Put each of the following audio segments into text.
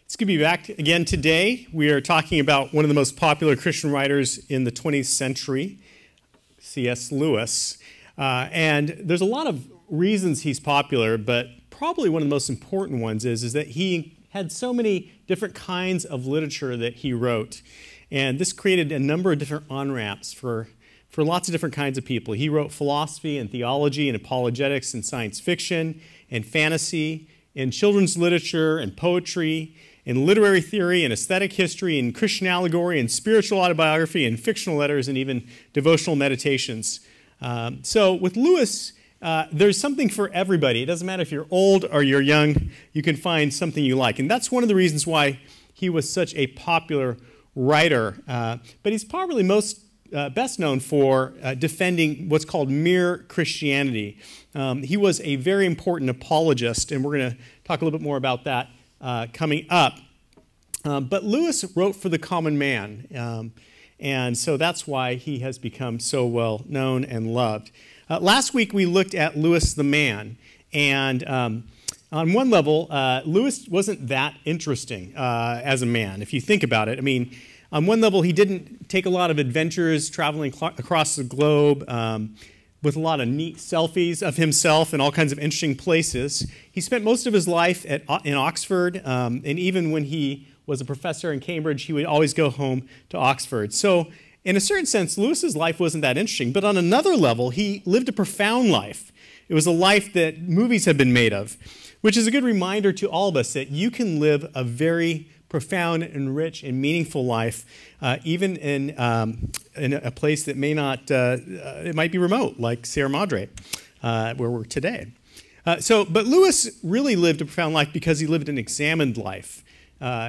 It's good to be back again today. We are talking about one of the most popular Christian writers in the 20th century, C.S. Lewis. And there's a lot of reasons he's popular, but probably one of the most important ones is that he had so many different kinds of literature that he wrote. And this created a number of different on-ramps for lots of different kinds of people. He wrote philosophy and theology and apologetics and science fiction and fantasy and children's literature and poetry and literary theory and aesthetic history and Christian allegory and spiritual autobiography and fictional letters and even devotional meditations. So with Lewis, there's something for everybody. It doesn't matter if you're old or you're young, you can find something you like. And that's one of the reasons why he was such a popular writer. But he's probably best known for defending what's called mere Christianity. He was a very important apologist, and we're going to talk a little bit more about that coming up. But Lewis wrote for the common man, and so that's why he has become so well known and loved. Last week we looked at Lewis the man, and on one level, Lewis wasn't that interesting as a man, if you think about it. I mean, on one level, he didn't take a lot of adventures traveling across the globe with a lot of neat selfies of himself in all kinds of interesting places. He spent most of his life in Oxford, and even when he was a professor in Cambridge, he would always go home to Oxford. So in a certain sense, Lewis's life wasn't that interesting. But on another level, he lived a profound life. It was a life that movies have been made of, which is a good reminder to all of us that you can live a very profound and rich and meaningful life, even in a place that may not, it might be remote, like Sierra Madre, where we're today. But Lewis really lived a profound life because he lived an examined life.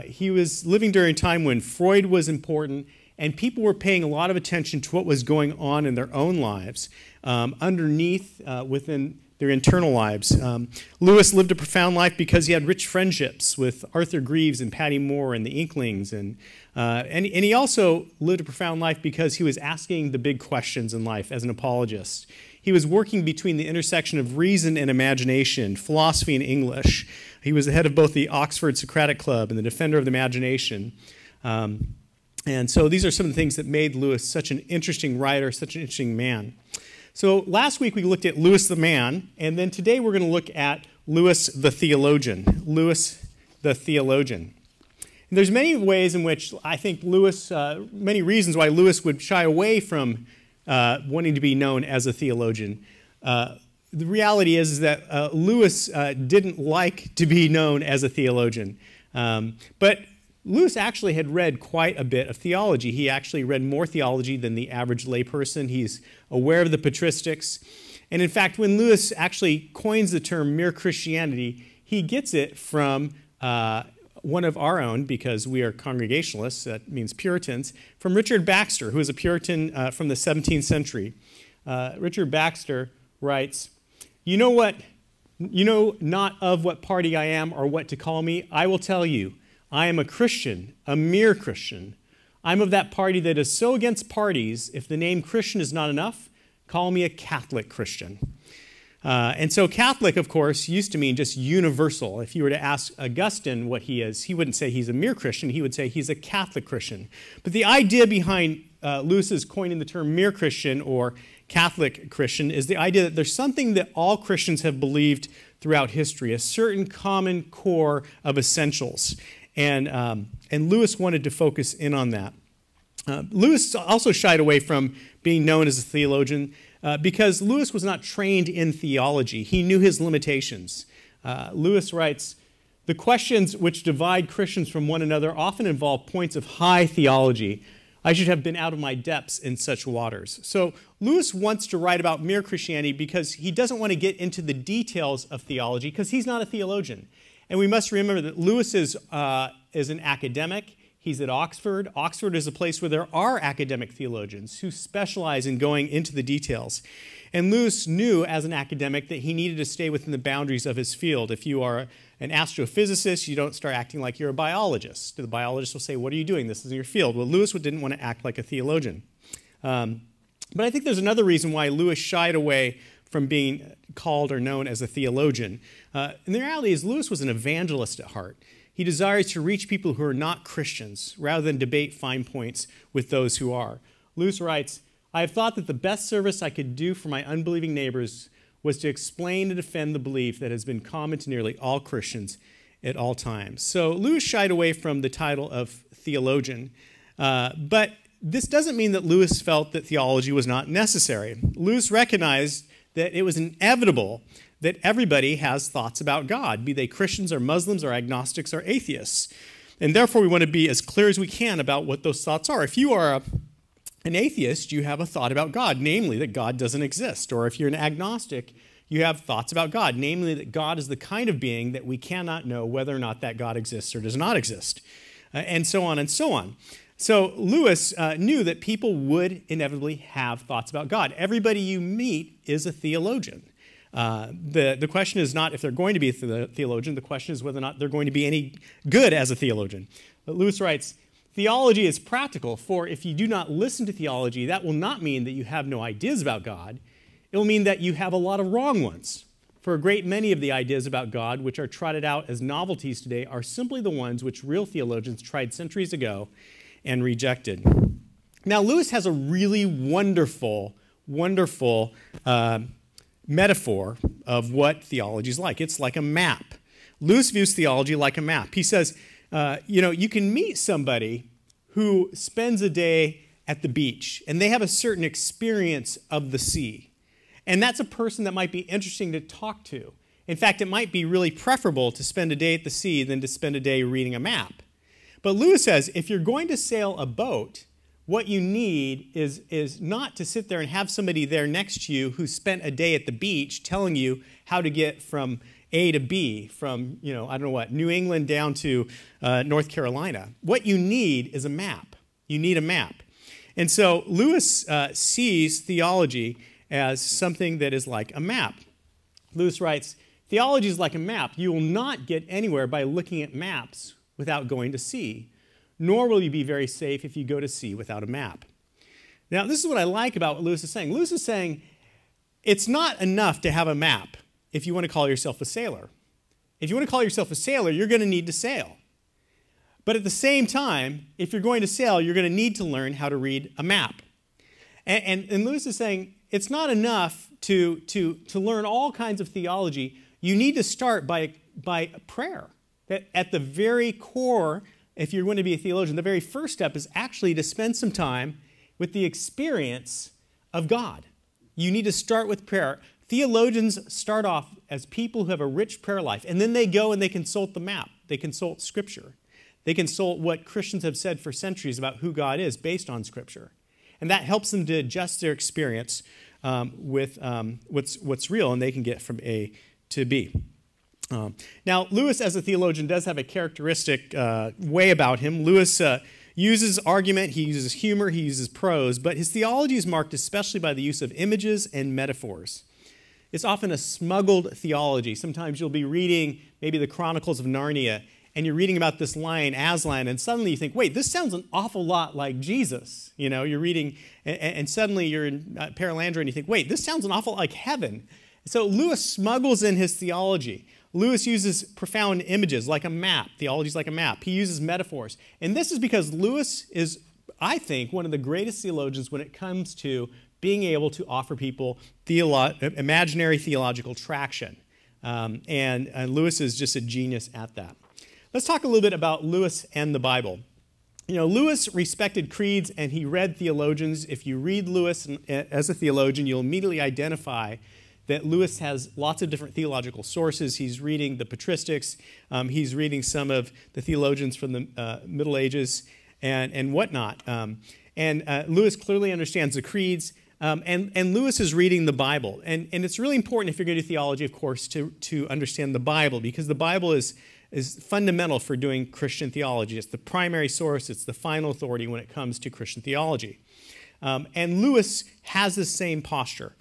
He was living during a time when Freud was important, and people were paying a lot of attention to what was going on in their own lives, underneath, within their internal lives. Lewis lived a profound life because he had rich friendships with Arthur Greeves and Patty Moore and the Inklings. And he also lived a profound life because he was asking the big questions in life as an apologist. He was working between the intersection of reason and imagination, philosophy and English. He was the head of both the Oxford Socratic Club and the Defender of the Imagination. And so these are some of the things that made Lewis such an interesting writer, such an interesting man. So last week we looked at Lewis the man, and then today we're going to look at Lewis the theologian. Lewis the theologian. And there's many ways in which I think Lewis, many reasons why Lewis would shy away from wanting to be known as a theologian. The reality is that Lewis didn't like to be known as a theologian. But Lewis actually had read quite a bit of theology. He actually read more theology than the average layperson. He's aware of the patristics. And in fact, when Lewis actually coins the term mere Christianity, he gets it from one of our own, because we are Congregationalists, that means Puritans, from Richard Baxter, who is a Puritan from the 17th century. Richard Baxter writes, "You know what? You know not of what party I am or what to call me. I will tell you. I am a Christian, a mere Christian. I'm of that party that is so against parties, if the name Christian is not enough, call me a Catholic Christian." And so Catholic, of course, used to mean just universal. If you were to ask Augustine what he is, he wouldn't say he's a mere Christian, he would say he's a Catholic Christian. But the idea behind Lewis's coining the term mere Christian or Catholic Christian is the idea that there's something that all Christians have believed throughout history, a certain common core of essentials. And Lewis wanted to focus in on that. Lewis also shied away from being known as a theologian because Lewis was not trained in theology. He knew his limitations. Lewis writes, "The questions which divide Christians from one another often involve points of high theology. I should have been out of my depths in such waters." So Lewis wants to write about mere Christianity because he doesn't want to get into the details of theology because he's not a theologian. And we must remember that Lewis is an academic. He's at Oxford. Oxford is a place where there are academic theologians who specialize in going into the details. And Lewis knew as an academic that he needed to stay within the boundaries of his field. If you are an astrophysicist, you don't start acting like you're a biologist. The biologist will say, "What are you doing? This is your field." Well, Lewis didn't want to act like a theologian. But I think there's another reason why Lewis shied away from being called or known as a theologian. And the reality is Lewis was an evangelist at heart. He desires to reach people who are not Christians rather than debate fine points with those who are. Lewis writes, I have thought that the best service I could do for my unbelieving neighbors was to explain and defend the belief that has been common to nearly all Christians at all times. So Lewis shied away from the title of theologian, but this doesn't mean that Lewis felt that theology was not necessary. Lewis recognized that it was inevitable that everybody has thoughts about God, be they Christians or Muslims or agnostics or atheists. And therefore, we want to be as clear as we can about what those thoughts are. If you are an atheist, you have a thought about God, namely that God doesn't exist. Or if you're an agnostic, you have thoughts about God, namely that God is the kind of being that we cannot know whether or not that God exists or does not exist, and so on and so on. So Lewis knew that people would inevitably have thoughts about God. Everybody you meet is a theologian. The question is not if they're going to be a theologian. The question is whether or not they're going to be any good as a theologian. But Lewis writes, theology is practical, for if you do not listen to theology, that will not mean that you have no ideas about God. It will mean that you have a lot of wrong ones. For a great many of the ideas about God, which are trotted out as novelties today, are simply the ones which real theologians tried centuries ago and rejected. Now, Lewis has a really wonderful metaphor of what theology is like. It's like a map. Lewis views theology like a map. He says, you can meet somebody who spends a day at the beach, and they have a certain experience of the sea. And that's a person that might be interesting to talk to. In fact, it might be really preferable to spend a day at the sea than to spend a day reading a map. But Lewis says, if you're going to sail a boat, what you need is not to sit there and have somebody there next to you who spent a day at the beach telling you how to get from A to B, from, New England down to North Carolina. What you need is a map. You need a map. And so Lewis sees theology as something that is like a map. Lewis writes, theology is like a map. You will not get anywhere by looking at maps without going to sea, nor will you be very safe if you go to sea without a map. Now, this is what I like about what Lewis is saying. Lewis is saying it's not enough to have a map if you want to call yourself a sailor. If you want to call yourself a sailor, you're going to need to sail. But at the same time, if you're going to sail, you're going to need to learn how to read a map. And Lewis is saying it's not enough to learn all kinds of theology. You need to start by prayer. That at the very core, if you're going to be a theologian, the very first step is actually to spend some time with the experience of God. You need to start with prayer. Theologians start off as people who have a rich prayer life, and then they go and they consult the map. They consult Scripture. They consult what Christians have said for centuries about who God is based on Scripture. And that helps them to adjust their experience with what's real, and they can get from A to B. Now, Lewis, as a theologian, does have a characteristic way about him. Lewis uses argument, he uses humor, he uses prose, but his theology is marked especially by the use of images and metaphors. It's often a smuggled theology. Sometimes you'll be reading maybe the Chronicles of Narnia, and you're reading about this lion, Aslan, and suddenly you think, wait, this sounds an awful lot like Jesus. You're reading, and suddenly you're in Paralandra, and you think, wait, this sounds an awful lot like heaven. So Lewis smuggles in his theology. Lewis uses profound images like a map. Theology is like a map. He uses metaphors. And this is because Lewis is, I think, one of the greatest theologians when it comes to being able to offer people imaginary theological traction. And Lewis is just a genius at that. Let's talk a little bit about Lewis and the Bible. Lewis respected creeds and he read theologians. If you read Lewis as a theologian, you'll immediately identify that Lewis has lots of different theological sources. He's reading the patristics. He's reading some of the theologians from the Middle Ages and whatnot. And Lewis clearly understands the creeds. And Lewis is reading the Bible. And it's really important if you're going to do theology, of course, to understand the Bible, because the Bible is fundamental for doing Christian theology. It's the primary source. It's the final authority when it comes to Christian theology. And Lewis has the same posture.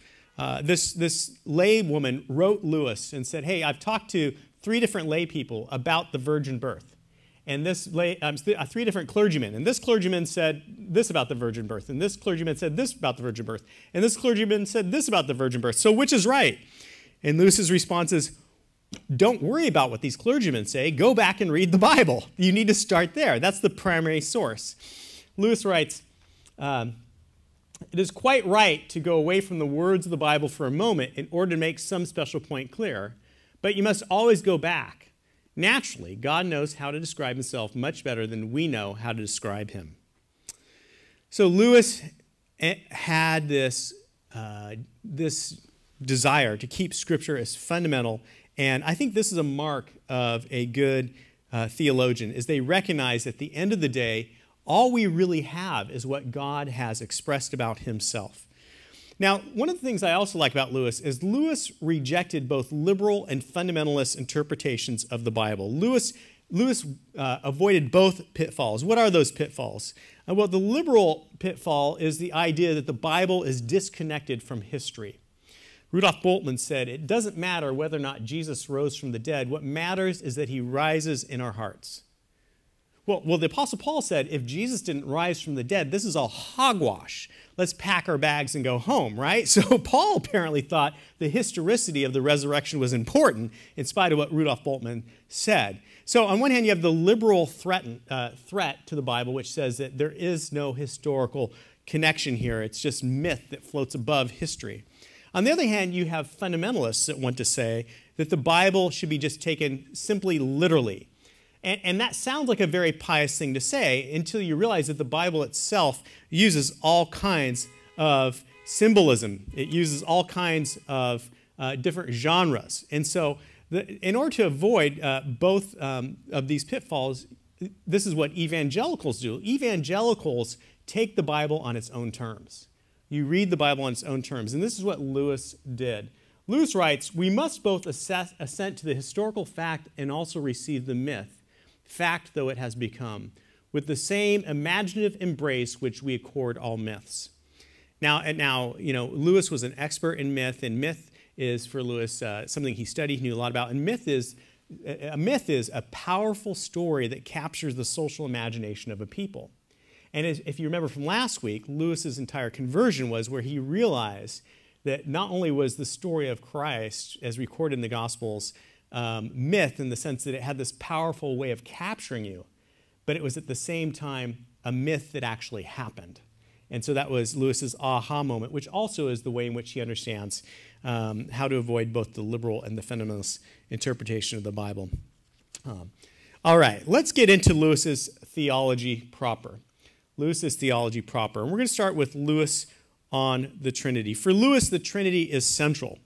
This lay woman wrote Lewis and said, hey, I've talked to 3 different lay people about the virgin birth. And this 3 different clergymen. And this clergyman said this about the virgin birth. And this clergyman said this about the virgin birth. And this clergyman said this about the virgin birth. So which is right? And Lewis's response is, don't worry about what these clergymen say. Go back and read the Bible. You need to start there. That's the primary source. Lewis writes, it is quite right to go away from the words of the Bible for a moment in order to make some special point clear, but you must always go back. Naturally, God knows how to describe himself much better than we know how to describe him. So Lewis had this desire to keep Scripture as fundamental, and I think this is a mark of a good theologian, is they recognize at the end of the day, all we really have is what God has expressed about himself. Now, one of the things I also like about Lewis is Lewis rejected both liberal and fundamentalist interpretations of the Bible. Lewis avoided both pitfalls. What are those pitfalls? Well, the liberal pitfall is the idea that the Bible is disconnected from history. Rudolf Bultmann said, it doesn't matter whether or not Jesus rose from the dead. What matters is that he rises in our hearts. Well, the Apostle Paul said, if Jesus didn't rise from the dead, this is all hogwash. Let's pack our bags and go home, right? So Paul apparently thought the historicity of the resurrection was important, in spite of what Rudolf Bultmann said. So on one hand, you have the liberal threat to the Bible, which says that there is no historical connection here. It's just myth that floats above history. On the other hand, you have fundamentalists that want to say that the Bible should be just taken simply literally. And that sounds like a very pious thing to say until you realize that the Bible itself uses all kinds of symbolism. It uses all kinds of different genres. And so in order to avoid both of these pitfalls, this is what evangelicals do. Evangelicals take the Bible on its own terms. You read the Bible on its own terms. And this is what Lewis did. Lewis writes, we must both assent to the historical fact and also receive the myth, fact though it has become, with the same imaginative embrace which we accord all myths. Now, Lewis was an expert in myth, and myth is, for Lewis, something he studied, he knew a lot about. And a myth is a powerful story that captures the social imagination of a people. And if you remember from last week, Lewis's entire conversion was where he realized that not only was the story of Christ, as recorded in the Gospels, myth in the sense that it had this powerful way of capturing you, but it was at the same time a myth that actually happened. And so that was Lewis's aha moment, which also is the way in which he understands how to avoid both the liberal and the fundamentalist interpretation of the Bible. All right, let's get into Lewis's theology proper. Lewis's theology proper. And we're going to start with Lewis on the Trinity. For Lewis, the Trinity is central.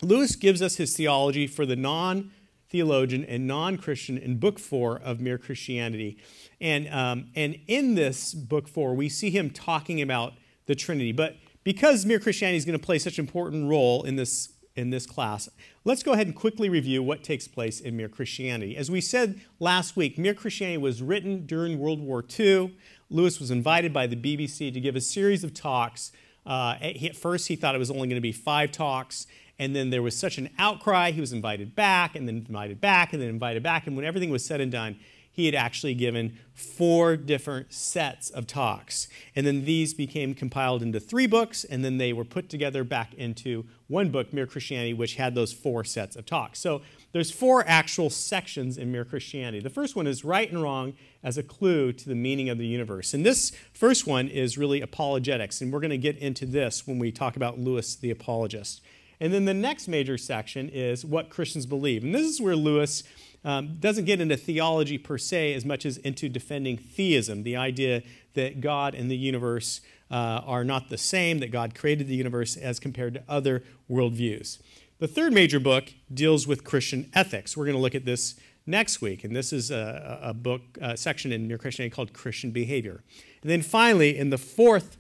Lewis gives us his theology for the non-theologian and non-Christian in Book 4 of Mere Christianity. And in this Book 4, we see him talking about the Trinity. But because Mere Christianity is going to play such an important role in this class, let's go ahead and quickly review what takes place in Mere Christianity. As we said last week, Mere Christianity was written during World War II. Lewis was invited by the BBC to give a series of talks. At first, he thought it was only going to be 5 talks. And then there was such an outcry, he was invited back, and then invited back, and then invited back. And when everything was said and done, he had actually given 4 different sets of talks. And then these became compiled into 3 books, and then they were put together back into one book, Mere Christianity, which had those 4 sets of talks. So there's 4 actual sections in Mere Christianity. The first one is right and wrong as a clue to the meaning of the universe. And this first one is really apologetics, and we're going to get into this when we talk about Lewis the apologist. And then the next major section is what Christians believe. And this is where Lewis doesn't get into theology per se as much as into defending theism, the idea that God and the universe are not the same, that God created the universe as compared to other worldviews. The third major book deals with Christian ethics. We're going to look at this next week, and this is a book section in Mere Christianity called Christian Behavior. And then finally, in the fourth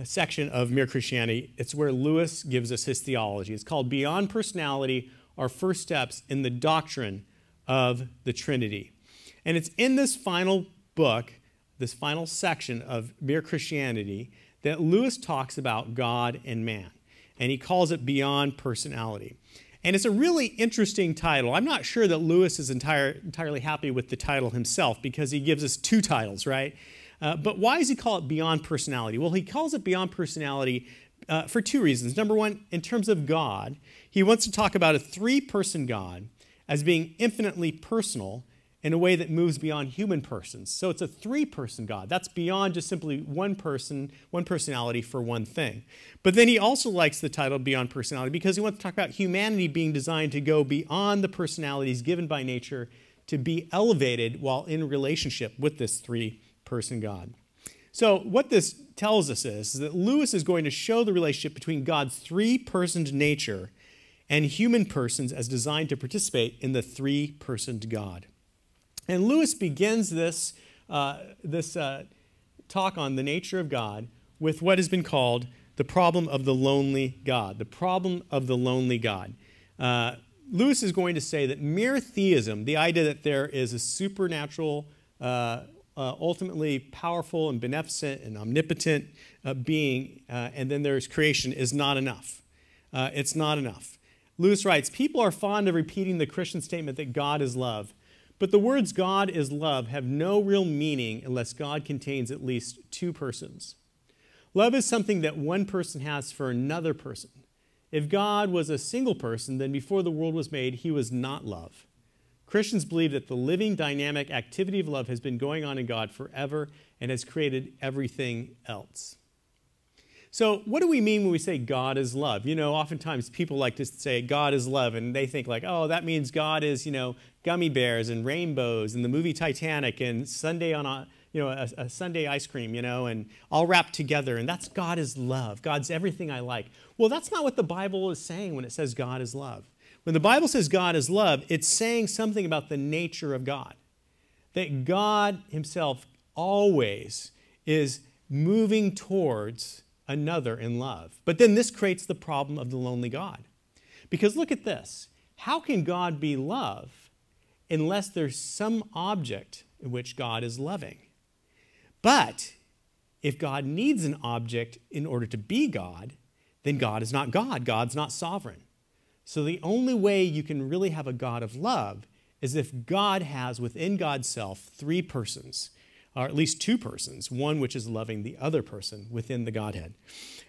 section of Mere Christianity, it's where Lewis gives us his theology. It's called Beyond Personality, Our First Steps in the Doctrine of the Trinity. And it's in this final book, this final section of Mere Christianity, that Lewis talks about God and man. And he calls it Beyond Personality. And it's a really interesting title. I'm not sure that Lewis is entirely happy with the title himself, because he gives us 2 titles, right? But why does he call it Beyond Personality? Well, he calls it Beyond Personality for two reasons. Number one, in terms of God, he wants to talk about a three-person God as being infinitely personal in a way that moves beyond human persons. So it's a three-person God. That's beyond just simply one person, one personality for one thing. But then he also likes the title Beyond Personality because he wants to talk about humanity being designed to go beyond the personalities given by nature to be elevated while in relationship with this three-person God. So what this tells us is that Lewis is going to show the relationship between God's three-personed nature and human persons as designed to participate in the three-personed God. And Lewis begins this talk on the nature of God with what has been called the problem of the lonely God. The problem of the lonely God. Lewis is going to say that mere theism, the idea that there is a supernatural, ultimately powerful and beneficent and omnipotent being, and then there's creation, is not enough. It's not enough. Lewis writes, people are fond of repeating the Christian statement that God is love. But the words God is love have no real meaning unless God contains at least two persons. Love is something that one person has for another person. If God was a single person, then before the world was made, he was not love. Christians believe that the living, dynamic activity of love has been going on in God forever and has created everything else. So what do we mean when we say God is love? You know, oftentimes people like to say God is love, and they think like, oh, that means God is, gummy bears and rainbows and the movie Titanic and Sunday on a Sunday ice cream, and all wrapped together. And that's God is love. God's everything I like. Well, that's not what the Bible is saying when it says God is love. When the Bible says God is love, it's saying something about the nature of God. That God himself always is moving towards another in love. But then this creates the problem of the lonely God. Because look at this. How can God be love unless there's some object in which God is loving? But if God needs an object in order to be God, then God is not God. God's not sovereign. So the only way you can really have a God of love is if God has within God's self three persons, or at least two persons, one which is loving the other person within the Godhead.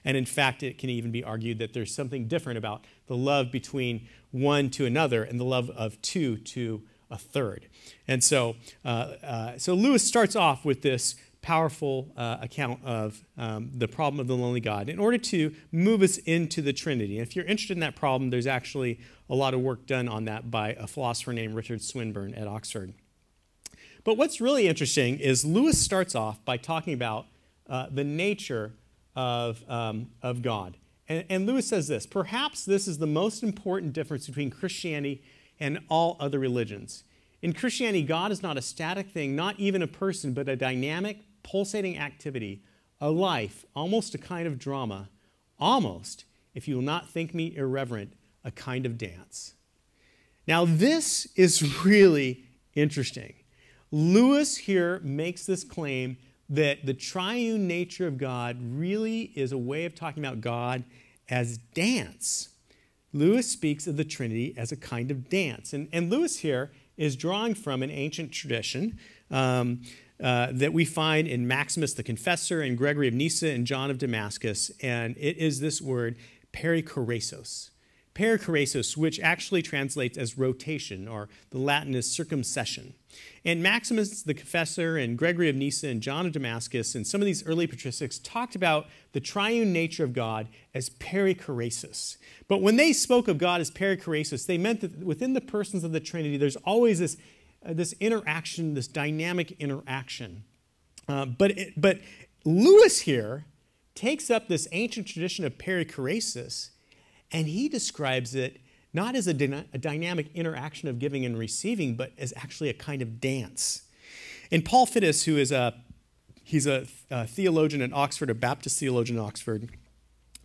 And in fact, it can even be argued that there's something different about the love between one to another and the love of two to a third. And so Lewis starts off with this powerful account of the problem of the lonely God in order to move us into the Trinity. And if you're interested in that problem, there's actually a lot of work done on that by a philosopher named Richard Swinburne at Oxford. But what's really interesting is Lewis starts off by talking about the nature of God. And Lewis says this, perhaps this is the most important difference between Christianity and all other religions. In Christianity, God is not a static thing, not even a person, but a dynamic, pulsating activity, a life, almost a kind of drama, almost, if you will not think me irreverent, a kind of dance. Now, this is really interesting. Lewis here makes this claim that the triune nature of God really is a way of talking about God as dance. Lewis speaks of the Trinity as a kind of dance. And Lewis here is drawing from an ancient tradition that we find in Maximus the Confessor and Gregory of Nyssa and John of Damascus. And it is this word, perikoresos. Perikoresos, which actually translates as rotation, or the Latin is circumsession. And Maximus the Confessor and Gregory of Nyssa and John of Damascus and some of these early patristics talked about the triune nature of God as perikoresis. But when they spoke of God as perikoresis, they meant that within the persons of the Trinity, there's always this interaction, this dynamic interaction. But Lewis here takes up this ancient tradition of perikoresis, and he describes it not as a dynamic interaction of giving and receiving, but as actually a kind of dance. And Paul Fittis, who is he's a theologian at Oxford, a Baptist theologian at Oxford,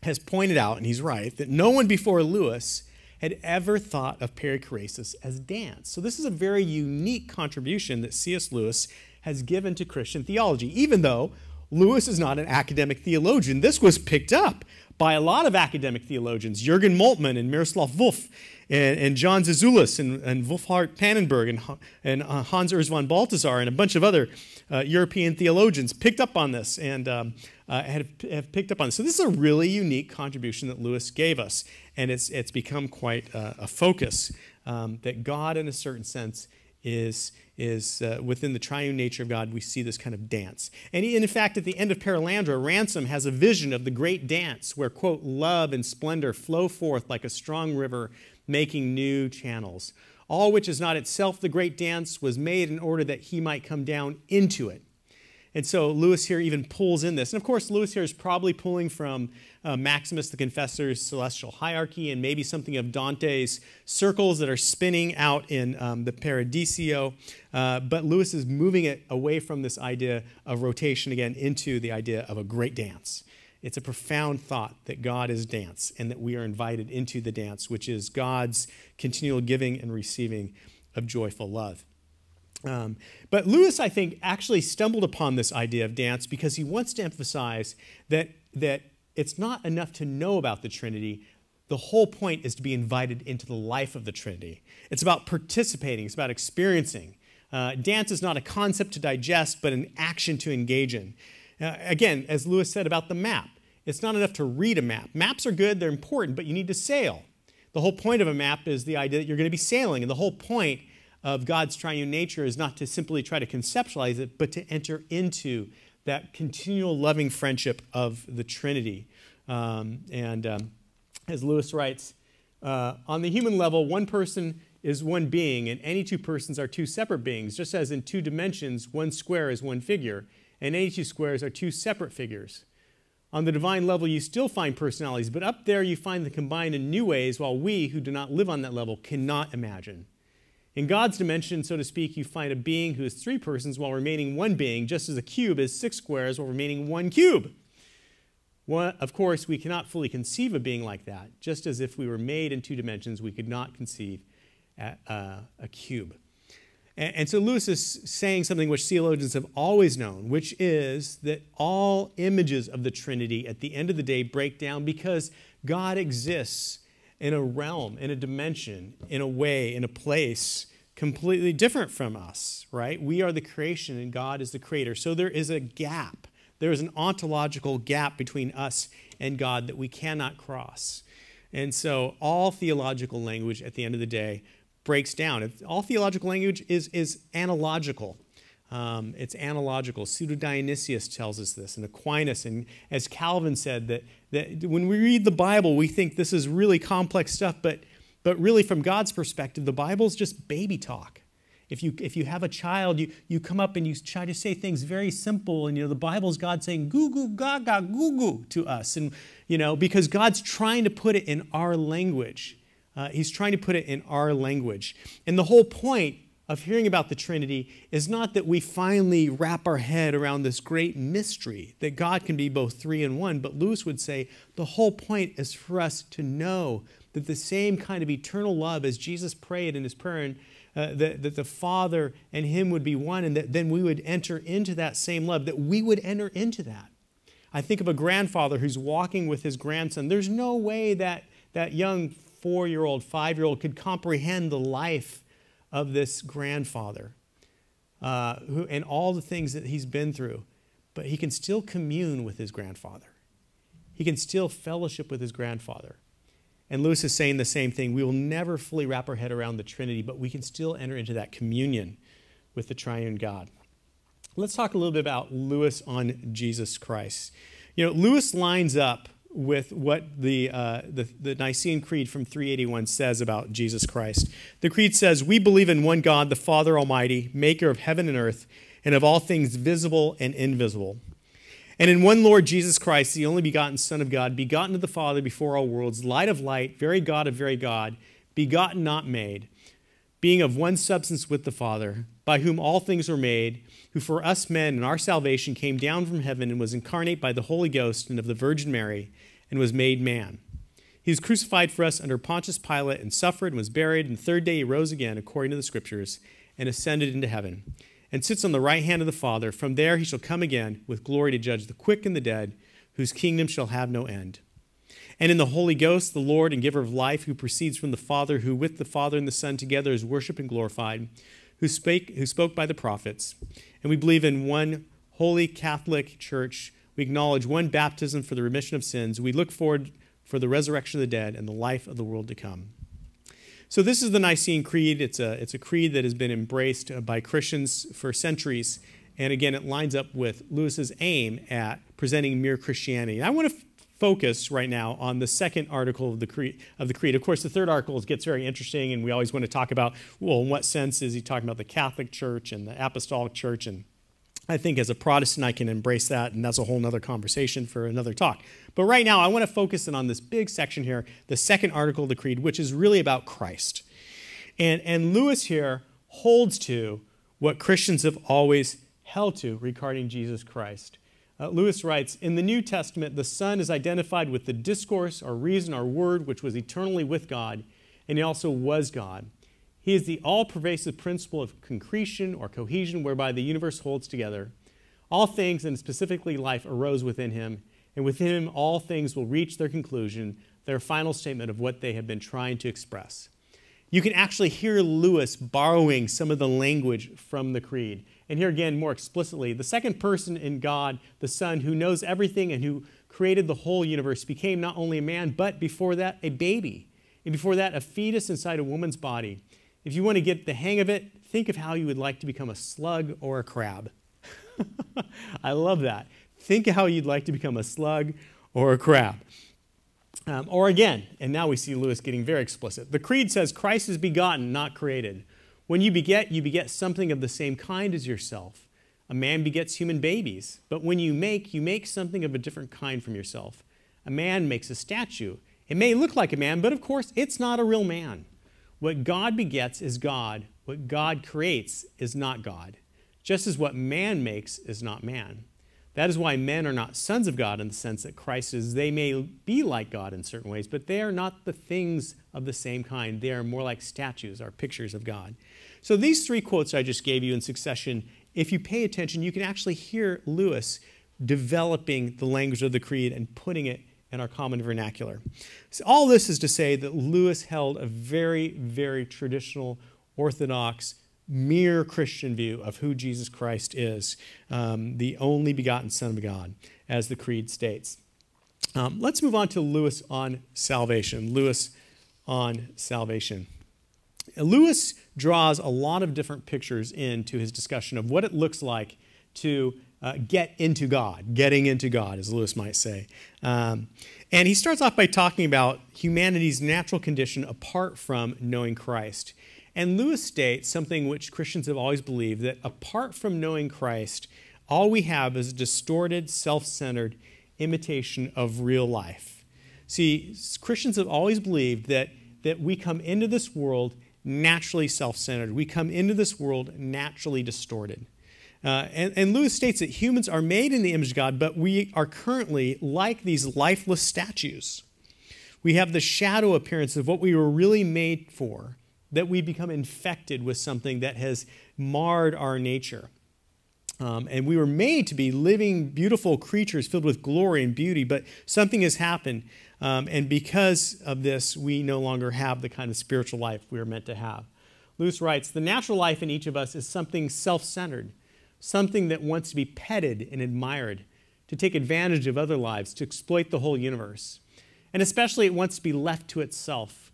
has pointed out, and he's right, that no one before Lewis had ever thought of perikoresis as dance. So this is a very unique contribution that C.S. Lewis has given to Christian theology, even though Lewis is not an academic theologian. This was picked up by a lot of academic theologians, Jürgen Moltmann and Miroslav Volf and John Zizoulis and Wolfhard Pannenberg and Hans Urs von Balthasar and a bunch of other European theologians picked up on this and have picked up on this. So this is a really unique contribution that Lewis gave us, and it's become quite a focus that God, in a certain sense, is within the triune nature of God. We see this kind of dance. And in fact, at the end of Paralandra, Ransom has a vision of the great dance where, quote, love and splendor flow forth like a strong river, making new channels. All which is not itself the great dance was made in order that he might come down into it. And so Lewis here even pulls in this. And of course, Lewis here is probably pulling from Maximus the Confessor's celestial hierarchy and maybe something of Dante's circles that are spinning out in the Paradiso. But Lewis is moving it away from this idea of rotation again into the idea of a great dance. It's a profound thought that God is dance and that we are invited into the dance, which is God's continual giving and receiving of joyful love. But Lewis, I think, actually stumbled upon this idea of dance because he wants to emphasize that it's not enough to know about the Trinity. The whole point is to be invited into the life of the Trinity. It's about participating. It's about experiencing. Dance is not a concept to digest, but an action to engage in. Again, as Lewis said about the map, it's not enough to read a map. Maps are good, they're important, but you need to sail. The whole point of a map is the idea that you're going to be sailing, and the whole point of God's triune nature is not to simply try to conceptualize it, but to enter into that continual loving friendship of the Trinity. As Lewis writes, on the human level, one person is one being, and any two persons are two separate beings, just as in two dimensions, one square is one figure, and any two squares are two separate figures. On the divine level, you still find personalities, but up there you find them combined in new ways, while we, who do not live on that level, cannot imagine. In God's dimension, so to speak, you find a being who is three persons while remaining one being, just as a cube is six squares while remaining one cube. Of course, we cannot fully conceive a being like that, just as if we were made in two dimensions, we could not conceive a cube. And so Lewis is saying something which theologians have always known, which is that all images of the Trinity at the end of the day break down because God exists in a realm, in a dimension, in a way, in a place completely different from us, right? We are the creation and God is the creator. So there is a gap. There is an ontological gap between us and God that we cannot cross. And so all theological language at the end of the day breaks down. All theological language is analogical. It's analogical. Pseudo-Dionysius tells us this, and Aquinas, and as Calvin said, that when we read the Bible, we think this is really complex stuff, but really from God's perspective, the Bible's just baby talk. If you have a child, you come up and you try to say things very simple, and the Bible's God saying goo goo gaga goo goo to us, and because God's trying to put it in our language. He's trying to put it in our language. And the whole point of hearing about the Trinity is not that we finally wrap our head around this great mystery that God can be both three and one, but Lewis would say the whole point is for us to know that the same kind of eternal love as Jesus prayed in his prayer, that the Father and him would be one, and that then we would enter into that same love, that we would enter into that. I think of a grandfather who's walking with his grandson. There's no way that young 4-year-old, 5-year-old could comprehend the life of this grandfather and all the things that he's been through, but he can still commune with his grandfather. He can still fellowship with his grandfather. And Lewis is saying the same thing. We will never fully wrap our head around the Trinity, but we can still enter into that communion with the triune God. Let's talk a little bit about Lewis on Jesus Christ. Lewis lines up with what the Nicene Creed from 381 says about Jesus Christ. The Creed says, "We believe in one God, the Father Almighty, maker of heaven and earth, and of all things visible and invisible. And in one Lord Jesus Christ, the only begotten Son of God, begotten of the Father before all worlds, light of light, very God of very God, begotten not made, being of one substance with the Father, by whom all things were made, who for us men and our salvation came down from heaven and was incarnate by the Holy Ghost and of the Virgin Mary, and was made man. He was crucified for us under Pontius Pilate and suffered and was buried, and the third day he rose again according to the Scriptures and ascended into heaven and sits on the right hand of the Father. From there he shall come again with glory to judge the quick and the dead, whose kingdom shall have no end. And in the Holy Ghost, the Lord and giver of life, who proceeds from the Father, who with the Father and the Son together is worshipped and glorified, who spoke by the prophets. And we believe in one holy Catholic church. We acknowledge one baptism for the remission of sins. We look forward for the resurrection of the dead and the life of the world to come. So this is the Nicene Creed. It's a creed that has been embraced by Christians for centuries. And again, it lines up with Lewis's aim at presenting mere Christianity. And I want to focus right now on the second article of the creed. Of course, the third article gets very interesting, and we always want to talk about, well, in what sense is he talking about the Catholic Church and the Apostolic Church? And I think as a Protestant, I can embrace that, and that's a whole other conversation for another talk. But right now, I want to focus in on this big section here, the second article of the creed, which is really about Christ. And Lewis here holds to what Christians have always held to regarding Jesus Christ. Lewis writes, in the New Testament, the Son is identified with the discourse or reason or word which was eternally with God, and he also was God. He is the all-pervasive principle of concretion or cohesion whereby the universe holds together. All things, and specifically life, arose within him, and within him all things will reach their conclusion, their final statement of what they have been trying to express. You can actually hear Lewis borrowing some of the language from the Creed. And here again, more explicitly, the second person in God, the Son, who knows everything and who created the whole universe, became not only a man, but before that, a baby. And before that, a fetus inside a woman's body. If you want to get the hang of it, think of how you would like to become a slug or a crab. I love that. Think of how you'd like to become a slug or a crab. Or again, and now we see Lewis getting very explicit. The Creed says Christ is begotten, not created. When you beget something of the same kind as yourself. A man begets human babies, but when you make something of a different kind from yourself. A man makes a statue. It may look like a man, but of course it's not a real man. What God begets is God. What God creates is not God. Just as what man makes is not man. That is why men are not sons of God in the sense that Christ is. They may be like God in certain ways, but they are not the things of the same kind. They are more like statues or pictures of God. So these three quotes I just gave you in succession, if you pay attention, you can actually hear Lewis developing the language of the Creed and putting it in our common vernacular. So all this is to say that Lewis held a very, very traditional, orthodox, mere Christian view of who Jesus Christ is, the only begotten Son of God, as the Creed states. Let's move on to Lewis on salvation. Lewis on salvation. Lewis draws a lot of different pictures into his discussion of what it looks like to get into God, getting into God, as Lewis might say. And he starts off by talking about humanity's natural condition apart from knowing Christ. And Lewis states something which Christians have always believed, that apart from knowing Christ, all we have is a distorted, self-centered imitation of real life. See, Christians have always believed that we come into this world naturally self-centered. We come into this world naturally distorted. And Lewis states that humans are made in the image of God, but we are currently like these lifeless statues. We have the shadow appearance of what we were really made for, that we become infected with something that has marred our nature. And we were made to be living, beautiful creatures filled with glory and beauty, but something has happened. And because of this, we no longer have the kind of spiritual life we were meant to have. Lewis writes, the natural life in each of us is something self-centered, something that wants to be petted and admired, to take advantage of other lives, to exploit the whole universe. And especially it wants to be left to itself,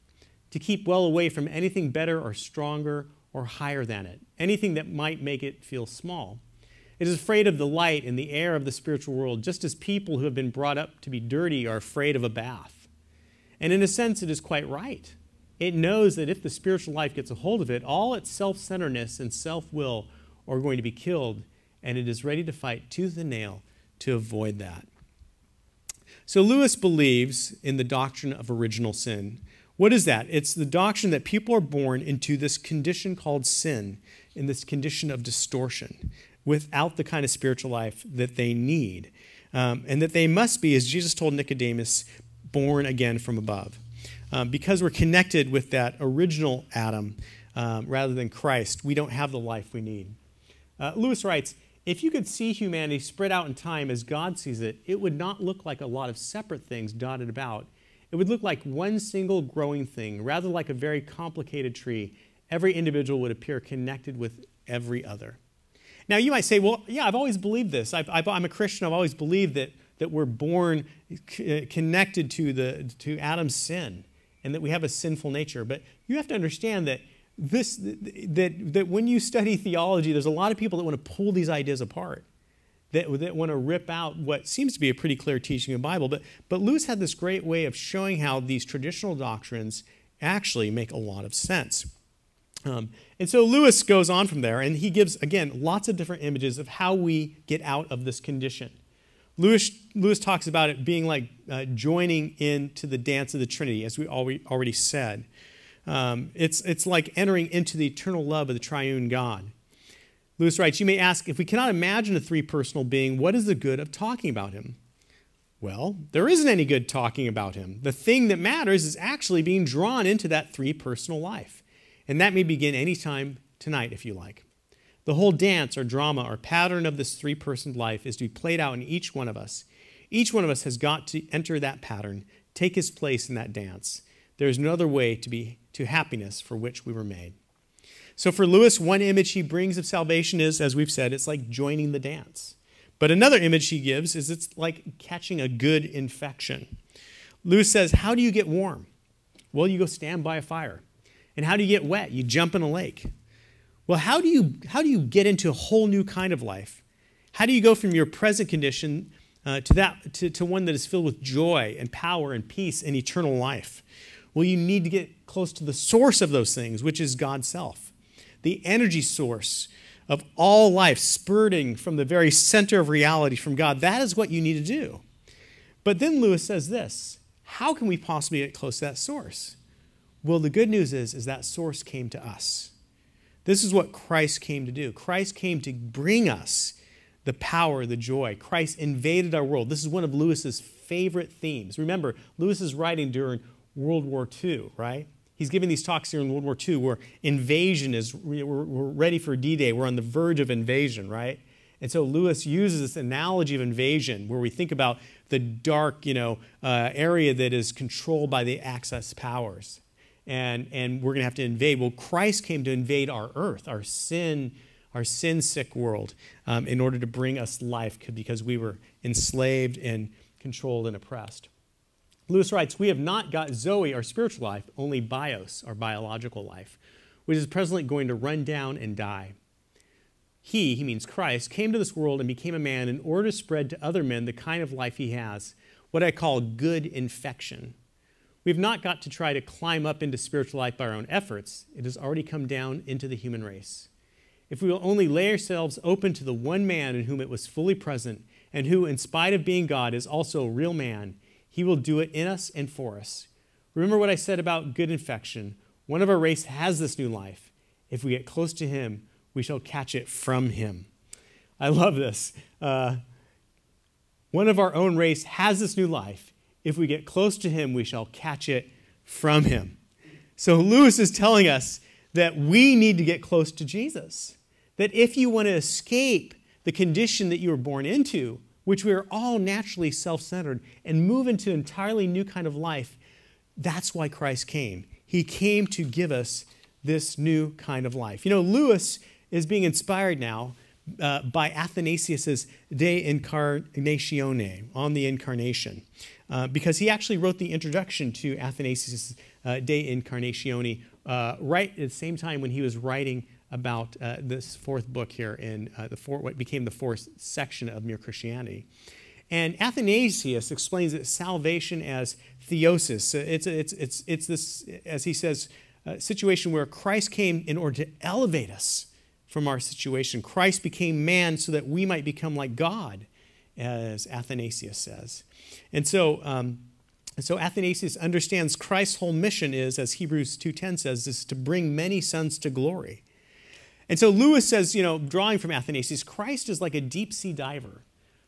to keep well away from anything better or stronger or higher than it, anything that might make it feel small. It is afraid of the light and the air of the spiritual world, just as people who have been brought up to be dirty are afraid of a bath. And in a sense, it is quite right. It knows that if the spiritual life gets a hold of it, all its self-centeredness and self-will are going to be killed, and it is ready to fight tooth and nail to avoid that. So Lewis believes in the doctrine of original sin. What is that? It's the doctrine that people are born into this condition called sin, in this condition of distortion, without the kind of spiritual life that they need, and that they must be, as Jesus told Nicodemus, born again from above. Because we're connected with that original Adam rather than Christ, we don't have the life we need. Lewis writes, if you could see humanity spread out in time as God sees it, it would not look like a lot of separate things dotted about. It would look like one single growing thing, rather like a very complicated tree. Every individual would appear connected with every other. Now, you might say, well, yeah, I've always believed this. I'm a Christian. I've always believed that we're born connected to Adam's sin and that we have a sinful nature. But you have to understand that that when you study theology, there's a lot of people that want to pull these ideas apart, that want to rip out what seems to be a pretty clear teaching of the Bible. But Lewis had this great way of showing how these traditional doctrines actually make a lot of sense. And so Lewis goes on from there, and he gives, again, lots of different images of how we get out of this condition. Lewis talks about it being like joining into the dance of the Trinity, as we already said. It's like entering into the eternal love of the triune God. Lewis writes, you may ask, if we cannot imagine a three-personal being, what is the good of talking about him? Well, there isn't any good talking about him. The thing that matters is actually being drawn into that three-personal life. And that may begin any time tonight, if you like. The whole dance or drama or pattern of this three-person life is to be played out in each one of us. Each one of us has got to enter that pattern, take his place in that dance. There is no other way to happiness for which we were made. So for Lewis, one image he brings of salvation is, as we've said, it's like joining the dance. But another image he gives is it's like catching a good infection. Lewis says, how do you get warm? Well, you go stand by a fire. And how do you get wet? You jump in a lake. Well, how do you get into a whole new kind of life? How do you go from your present condition to one that is filled with joy and power and peace and eternal life? Well, you need to get close to the source of those things, which is God's self, the energy source of all life, spurting from the very center of reality from God. That is what you need to do. But then Lewis says this, how can we possibly get close to that source? Well, the good news is that source came to us. This is what Christ came to do. Christ came to bring us the power, the joy. Christ invaded our world. This is one of Lewis's favorite themes. Remember, Lewis is writing during World War II, right? He's giving these talks here in World War II where invasion is, we're ready for D-Day. We're on the verge of invasion, right? And so Lewis uses this analogy of invasion where we think about the dark, area that is controlled by the Axis powers. And we're going to have to invade. Well, Christ came to invade our earth, our sin-sick world, in order to bring us life because we were enslaved and controlled and oppressed. Lewis writes, we have not got Zoe, our spiritual life, only bios, our biological life, which is presently going to run down and die. He means Christ, came to this world and became a man in order to spread to other men the kind of life he has, what I call good infection. We've not got to try to climb up into spiritual life by our own efforts. It has already come down into the human race. If we will only lay ourselves open to the one man in whom it was fully present and who, in spite of being God, is also a real man, he will do it in us and for us. Remember what I said about good infection. One of our race has this new life. If we get close to him, we shall catch it from him. I love this. One of our own race has this new life. If we get close to him, we shall catch it from him. So Lewis is telling us that we need to get close to Jesus. That if you want to escape the condition that you were born into, which we are all naturally self-centered, and move into an entirely new kind of life, that's why Christ came. He came to give us this new kind of life. Lewis is being inspired now by Athanasius' De Incarnatione, on the Incarnation, because he actually wrote the introduction to Athanasius' De Incarnatione right at the same time when he was writing about this fourth book here in what became the fourth section of Mere Christianity. And Athanasius explains that salvation as theosis. It's this, as he says, situation where Christ came in order to elevate us from our situation. Christ became man so that we might become like God, as Athanasius says. And so Athanasius understands Christ's whole mission is, as Hebrews 2:10 says, is to bring many sons to glory. And so Lewis says, drawing from Athanasius, Christ is like a deep-sea diver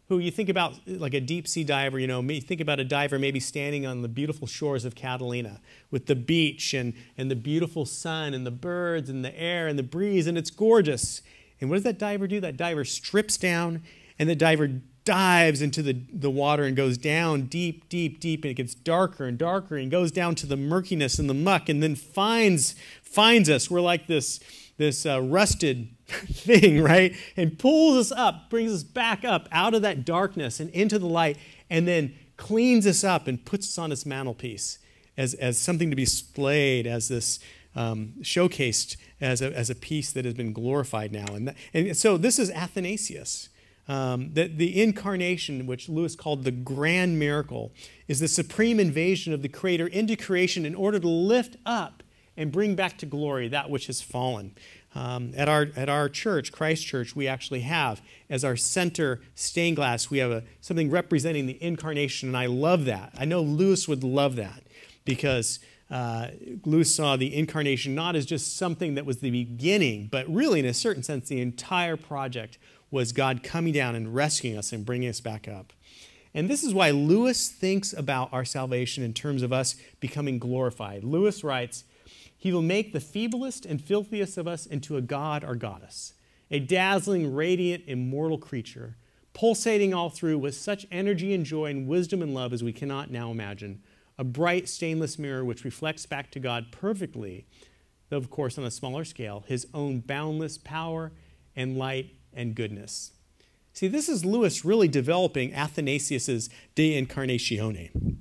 who you think about like a deep-sea diver, think about a diver maybe standing on the beautiful shores of Catalina with the beach and the beautiful sun and the birds and the air and the breeze, and it's gorgeous. And what does that diver do? That diver strips down, and the diver dives into the water and goes down deep, deep, deep, and it gets darker and darker and goes down to the murkiness and the muck and then finds us. We're like this rusted thing, right? And pulls us up, brings us back up out of that darkness and into the light, and then cleans us up and puts us on his mantelpiece as something to be displayed, as this showcased as a piece that has been glorified now. And so this is Athanasius. That the incarnation, which Lewis called the grand miracle, is the supreme invasion of the Creator into creation in order to lift up and bring back to glory that which has fallen. At our church, Christ Church, we actually have as our center stained glass, we have something representing the incarnation, and I love that. I know Lewis would love that because Lewis saw the incarnation not as just something that was the beginning, but really, in a certain sense, the entire project was God coming down and rescuing us and bringing us back up. And this is why Lewis thinks about our salvation in terms of us becoming glorified. Lewis writes, "He will make the feeblest and filthiest of us into a god or goddess, a dazzling, radiant, immortal creature, pulsating all through with such energy and joy and wisdom and love as we cannot now imagine, a bright, stainless mirror which reflects back to God perfectly, though of course on a smaller scale, his own boundless power and light and goodness." See, this is Lewis really developing Athanasius's De Incarnatione.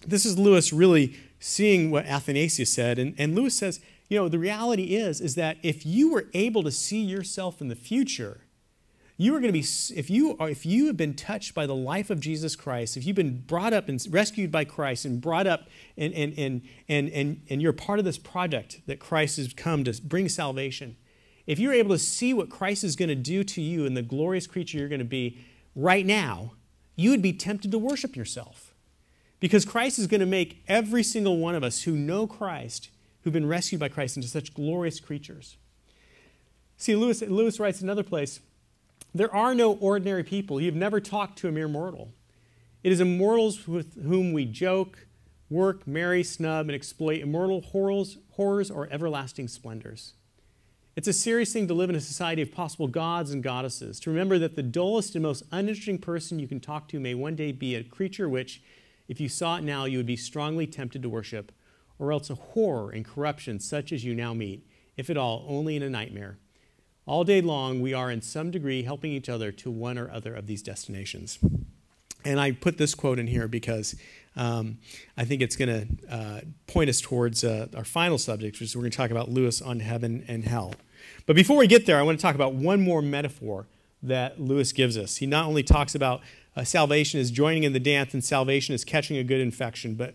This is Lewis really seeing what Athanasius said, and Lewis says, the reality is that if you were able to see yourself in the future, you are going to be, if you have been touched by the life of Jesus Christ, if you've been brought up and rescued by Christ and brought up and you're part of this project that Christ has come to bring salvation, if you're able to see what Christ is going to do to you and the glorious creature you're going to be right now, you would be tempted to worship yourself. Because Christ is going to make every single one of us who know Christ, who've been rescued by Christ, into such glorious creatures. See, Lewis writes in another place, "There are no ordinary people. You've never talked to a mere mortal. It is immortals with whom we joke, work, marry, snub, and exploit immortal horrors or everlasting splendors. It's a serious thing to live in a society of possible gods and goddesses, to remember that the dullest and most uninteresting person you can talk to may one day be a creature which, if you saw it now, you would be strongly tempted to worship, or else a horror and corruption such as you now meet, if at all, only in a nightmare. All day long, we are in some degree helping each other to one or other of these destinations." And I put this quote in here because I think it's going to point us towards our final subject, which is we're going to talk about Lewis on heaven and hell. But before we get there, I want to talk about one more metaphor that Lewis gives us. He not only talks about salvation as joining in the dance and salvation as catching a good infection, but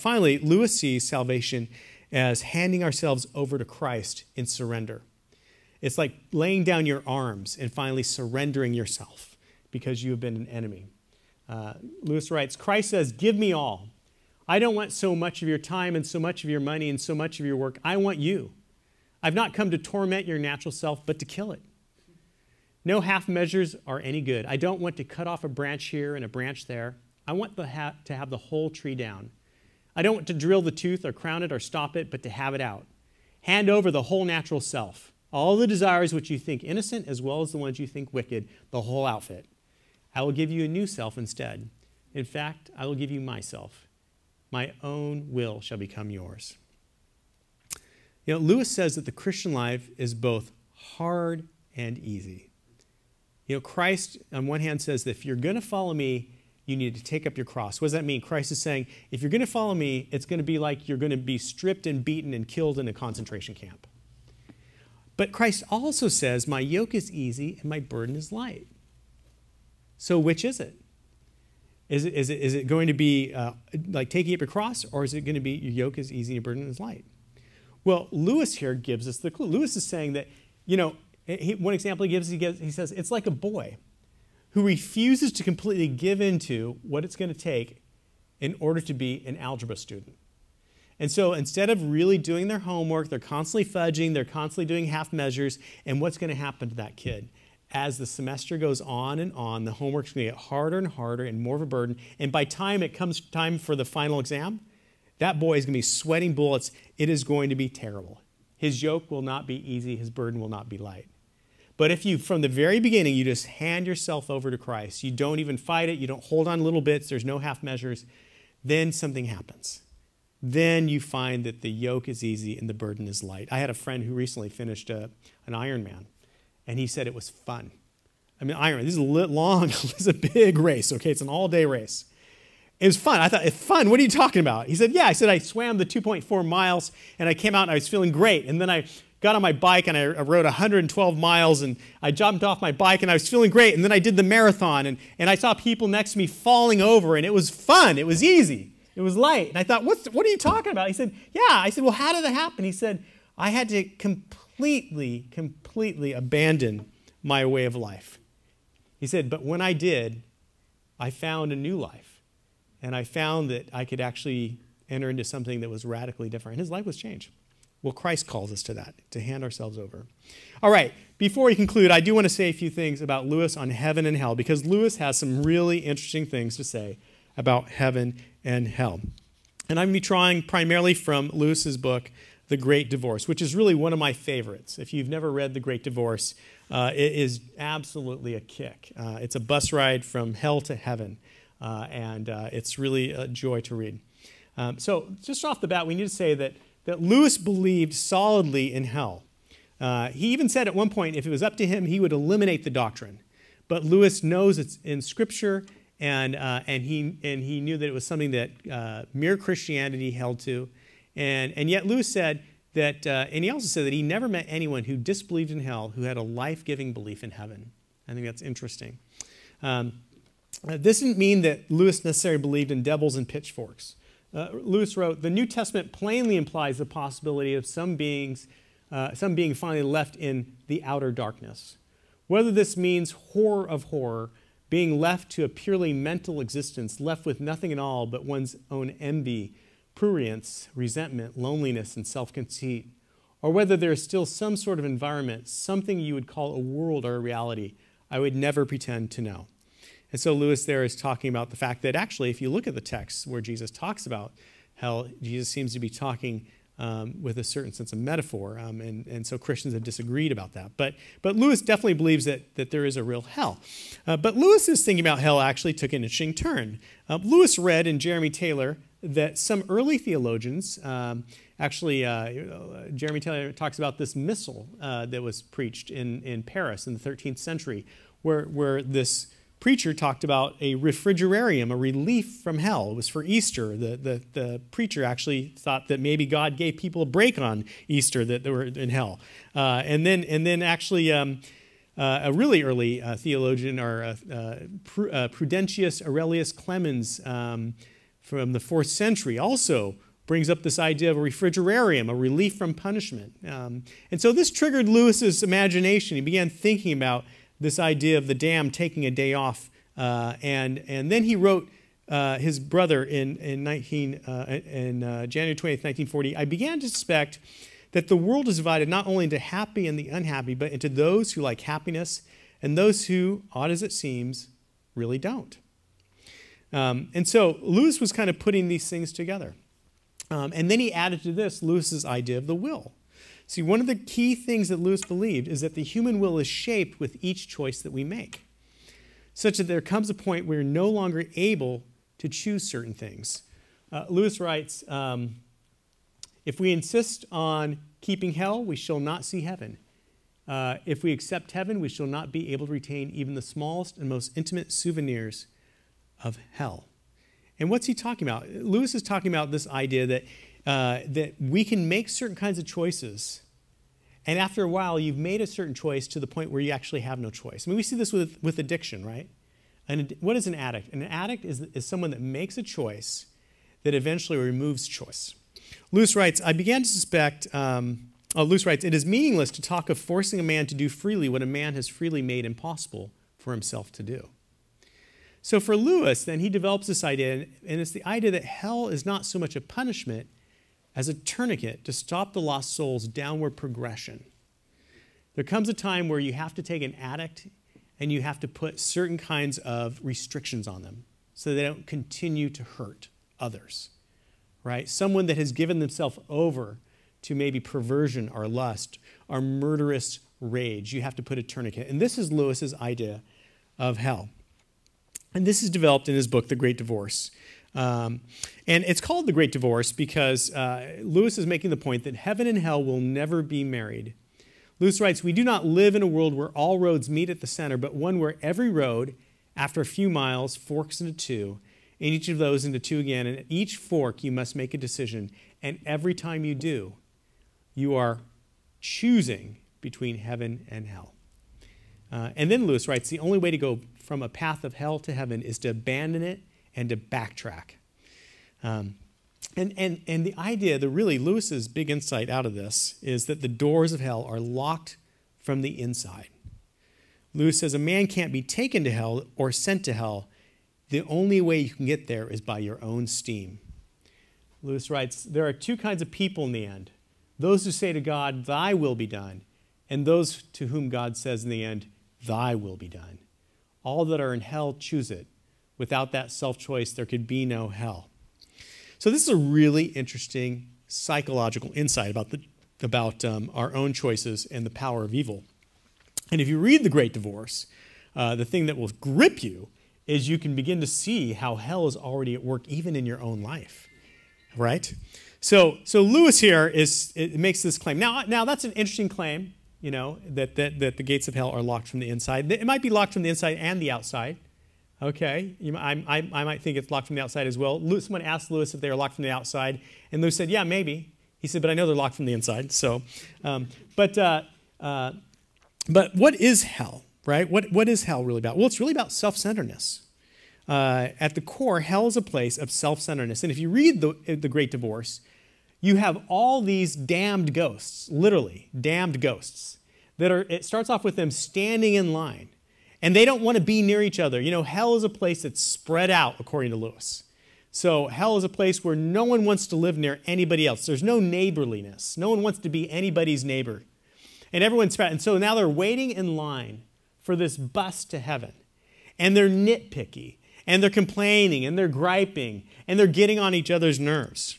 finally, Lewis sees salvation as handing ourselves over to Christ in surrender. It's like laying down your arms and finally surrendering yourself because you have been an enemy. Lewis writes, "Christ says, 'Give me all. I don't want so much of your time and so much of your money and so much of your work. I want you. I've not come to torment your natural self, but to kill it. No half measures are any good. I don't want to cut off a branch here and a branch there. I want to have the whole tree down. I don't want to drill the tooth or crown it or stop it, but to have it out. Hand over the whole natural self, all the desires which you think innocent as well as the ones you think wicked, the whole outfit. I will give you a new self instead. In fact, I will give you myself. My own will shall become yours.'" Lewis says that the Christian life is both hard and easy. Christ, on one hand, says that if you're going to follow me, you need to take up your cross. What does that mean? Christ is saying, if you're going to follow me, it's going to be like you're going to be stripped and beaten and killed in a concentration camp. But Christ also says, "My yoke is easy and my burden is light." So which is it? Is it going to be like taking up your cross, or is it going to be your yoke is easy and your burden is light? Well, Lewis here gives us the clue. Lewis is saying that, one example he gives, he says, it's like a boy who refuses to completely give into what it's going to take in order to be an algebra student. And so instead of really doing their homework, they're constantly fudging, they're constantly doing half measures, and what's going to happen to that kid? As the semester goes on and on, the homework's going to get harder and harder and more of a burden, and by time it comes time for the final exam, that boy is going to be sweating bullets. It is going to be terrible. His yoke will not be easy, his burden will not be light. But if you, from the very beginning, you just hand yourself over to Christ, you don't even fight it, you don't hold on little bits, there's no half measures, then something happens. Then you find that the yoke is easy and the burden is light. I had a friend who recently finished an Ironman, and he said it was fun. I mean, Ironman, this is a long, it's a big race, okay? It's an all-day race. It was fun. I thought, it's fun? What are you talking about? He said, yeah. I said, I swam the 2.4 miles, and I came out, and I was feeling great. And then I got on my bike, and I rode 112 miles, and I jumped off my bike, and I was feeling great. And then I did the marathon, and I saw people next to me falling over, and it was fun. It was easy. It was light. And I thought, what are you talking about? He said, yeah. I said, well, how did that happen? He said, I had to completely abandon my way of life. He said, but when I did, I found a new life. And I found that I could actually enter into something that was radically different. And his life was changed. Well, Christ calls us to that, to hand ourselves over. All right, before we conclude, I do want to say a few things about Lewis on heaven and hell, because Lewis has some really interesting things to say about heaven and hell. And I'm going to be drawing primarily from Lewis's book, The Great Divorce, which is really one of my favorites. If you've never read The Great Divorce, it is absolutely a kick. It's a bus ride from hell to heaven. And it's really a joy to read. So just off the bat, we need to say that Lewis believed solidly in hell. He even said at one point, if it was up to him, he would eliminate the doctrine. But Lewis knows it's in Scripture, and he knew that it was something that mere Christianity held to. And yet Lewis said that, and he also said that he never met anyone who disbelieved in hell who had a life-giving belief in heaven. I think that's interesting. This didn't mean that Lewis necessarily believed in devils and pitchforks. Lewis wrote, the New Testament plainly implies the possibility of some being finally left in the outer darkness. Whether this means horror of horror, being left to a purely mental existence, left with nothing at all but one's own envy, prurience, resentment, loneliness, and self-conceit, or whether there is still some sort of environment, something you would call a world or a reality, I would never pretend to know. And so Lewis there is talking about the fact that actually, if you look at the text where Jesus talks about hell, Jesus seems to be talking with a certain sense of metaphor, and so Christians have disagreed about that. But Lewis definitely believes that there is a real hell. But Lewis's thinking about hell actually took an interesting turn. Lewis read in Jeremy Taylor that some early theologians, Jeremy Taylor talks about this missal that was preached in Paris in the 13th century, where this preacher talked about a refrigerarium, a relief from hell. It was for Easter. The preacher actually thought that maybe God gave people a break on Easter that they were in hell. And then actually a really early theologian, Prudentius Aurelius Clemens from the 4th century, also brings up this idea of a refrigerarium, a relief from punishment. And so this triggered Lewis's imagination. He began thinking about this idea of the damned taking a day off. And then he wrote his brother in January 20th, 1940, I began to suspect that the world is divided not only into happy and the unhappy, but into those who like happiness and those who, odd as it seems, really don't. And so Lewis was kind of putting these things together. And then he added to this Lewis's idea of the will. See, one of the key things that Lewis believed is that the human will is shaped with each choice that we make, such that there comes a point where you're no longer able to choose certain things. Lewis writes, if we insist on keeping hell, we shall not see heaven. If we accept heaven, we shall not be able to retain even the smallest and most intimate souvenirs of hell. And what's he talking about? Lewis is talking about this idea that we can make certain kinds of choices, and after a while, you've made a certain choice to the point where you actually have no choice. I mean, we see this with addiction, right? And what is an addict? An addict is someone that makes a choice that eventually removes choice. Lewis writes, Lewis writes, it is meaningless to talk of forcing a man to do freely what a man has freely made impossible for himself to do. So for Lewis, then, he develops this idea, and it's the idea that hell is not so much a punishment as a tourniquet to stop the lost soul's downward progression. There comes a time where you have to take an addict and you have to put certain kinds of restrictions on them so they don't continue to hurt others, right? Someone that has given themselves over to maybe perversion or lust or murderous rage. You have to put a tourniquet. And this is Lewis's idea of hell. And this is developed in his book, The Great Divorce. And it's called The Great Divorce because Lewis is making the point that heaven and hell will never be married. Lewis writes, "We do not live in a world where all roads meet at the center, but one where every road, after a few miles, forks into two, and each of those into two again. And at each fork, you must make a decision. And every time you do, you are choosing between heaven and hell." And then Lewis writes, "The only way to go from a path of hell to heaven is to abandon it and to backtrack." And the idea, Lewis's big insight out of this is that the doors of hell are locked from the inside. Lewis says a man can't be taken to hell or sent to hell. The only way you can get there is by your own steam. Lewis writes, there are two kinds of people in the end. Those who say to God, "Thy will be done," and those to whom God says in the end, "Thy will be done." All that are in hell choose it. Without that self-choice, there could be no hell. So this is a really interesting psychological insight about our own choices and the power of evil. And if you read The Great Divorce, the thing that will grip you is you can begin to see how hell is already at work even in your own life, right? So Lewis here makes this claim. Now that's an interesting claim, that the gates of hell are locked from the inside. It might be locked from the inside and the outside. Okay, I might think it's locked from the outside as well. Someone asked Lewis if they were locked from the outside, and Lewis said, "Yeah, maybe." He said, "But I know they're locked from the inside." So, but what is hell, right? What is hell really about? Well, it's really about self-centeredness. At the core, hell is a place of self-centeredness, and if you read the Great Divorce, you have all these damned ghosts, literally damned ghosts, it starts off with them standing in line. And they don't want to be near each other. Hell is a place that's spread out, according to Lewis. So hell is a place where no one wants to live near anybody else. There's no neighborliness. No one wants to be anybody's neighbor. And everyone's spread. And so now they're waiting in line for this bus to heaven. And they're nitpicky. And they're complaining. And they're griping. And they're getting on each other's nerves.